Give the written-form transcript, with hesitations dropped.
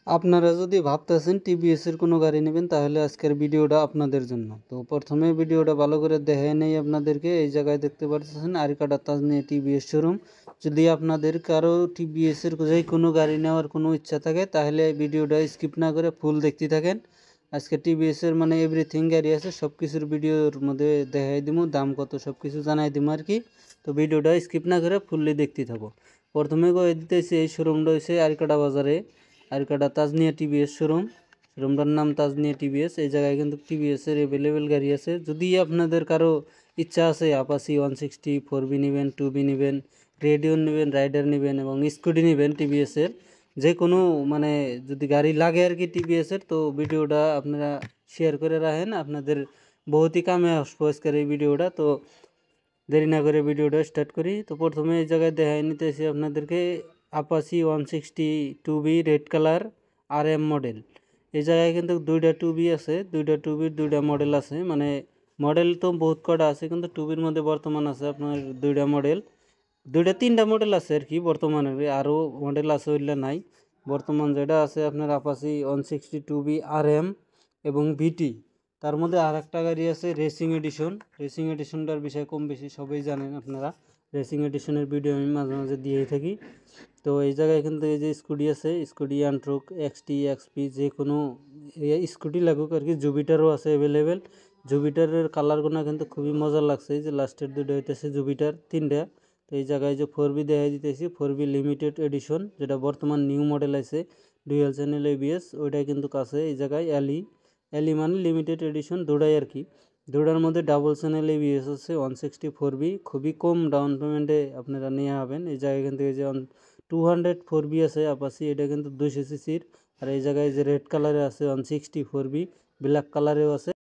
আপনারা যদি ভাবতেছেন টিভিএস এর কোনো গাড়ি নেবেন তাহলে আজকের ভিডিওটা আপনাদের জন্য। তো প্রথমে ভিডিওটা ভালো করে দেখে নেই আপনাদেরকে। এই জায়গায় দেখতে পাচ্ছেন আরিকাডা তাজনিয়া টিভিএস শোরুম। যদি আপনাদের কারো টিভিএস এর যে কোনো গাড়ি নেওয়ার কোনো ইচ্ছা থাকে তাহলে ভিডিওটা স্কিপ না করে ফুল দেখতে থাকেন। আজকে টিভিএস এর মানে এভরিথিং গাড়ি আছে সব কিছুর ভিডিওর মধ্যে দেখাই দিব, দাম কত সব কিছু জানাই দিব আর কি। তো ভিডিওটা স্কিপ না করে ফুললি দেখতে থাকো। প্রথমে কয়ে দিতেছি এই শোরুমটা হচ্ছে আরিকাডা বাজারে, আরিকাডা তাজনিয়া টিভিএস শোরুমটার নাম তাজনিয়া টিভিএস। এই জায়গায় কিন্তু টিভিএসের অ্যাভেলেবেল গাড়ি আছে। যদি আপনাদের কারো ইচ্ছা আছে আপাসি 160 4B নেবেন, 2B নেবেন, রেডিয়ন নেবেন, রাইডার নেবেন এবং স্কুটি নেবেন টিভিএসের, যে কোনো মানে যদি গাড়ি লাগে আর কি টিভিএসের, তো ভিডিওটা আপনারা শেয়ার করে রাখেন, আপনাদের বহুতই কামে আসবো আজকের এই ভিডিওটা। তো দেরি না করে ভিডিওটা স্টার্ট করি। তো প্রথমে এই জায়গায় দেখাই নিতেছি আপনাদেরকে Apache 160 2B red colour RM model. এই জায়গায় কিন্তু দুইটা 2B আছে, দুইটা 2Bর দুইটা মডেল আছে, মানে মডেল তো বহুত কটা আছে কিন্তু 2Bর মধ্যে বর্তমান আছে আপনার দুইটা মডেল, দুইটা তিনটা মডেল আছে আর কি বর্তমানে, আরও মডেল আছে ওইগুলো নাই। বর্তমান যেটা আছে আপনার আপাসি 160 2B RM এবং ভিটি। তার মধ্যে আর একটা গাড়ি আছে রেসিং এডিশন। রেসিং এডিশনটার বিষয়ে কম বেশি সবাই জানেন আপনারা, রেসিং এডিশনের ভিডিও আমি মাঝে মাঝে দিয়েই থাকি। তো এই জায়গায় কিন্তু এই যে স্কুটি আছে, স্কুটি অ্যান্ট্রোক XT XP যে কোনো স্কুটি লাগুক আর কি, জুপিটারও আছে অ্যাভেলেবেল। জুপিটারের কালারগুলো কিন্তু খুবই মজা লাগছে, এই যে লাস্টের দুটো হইতেছে জুপিটার তিনটা। তো এই জায়গায় যে 4B দেখা দিতেছি, 4B লিমিটেড এডিশন যেটা বর্তমান নিউ মডেল আছে, ডুয়াল চ্যানেল ABS, ওইটাই কিন্তু কাছে। এই জায়গায় এলি মানে লিমিটেড এডিশন দুটাই আর কি। দুটার মধ্যে ডাবল চ্যানেল ABS আছে, 160 4B, খুবই কম ডাউন পেমেন্টে আপনারা নিয়ে হবেন। এই জায়গায় কিন্তু এই যে 200 4B আছে আপাসি, এটা কিন্তু 200 সিসির। আর এই জায়গায় যে রেড কালারে আছে 160 4B, ব্ল্যাক কালারেও আছে।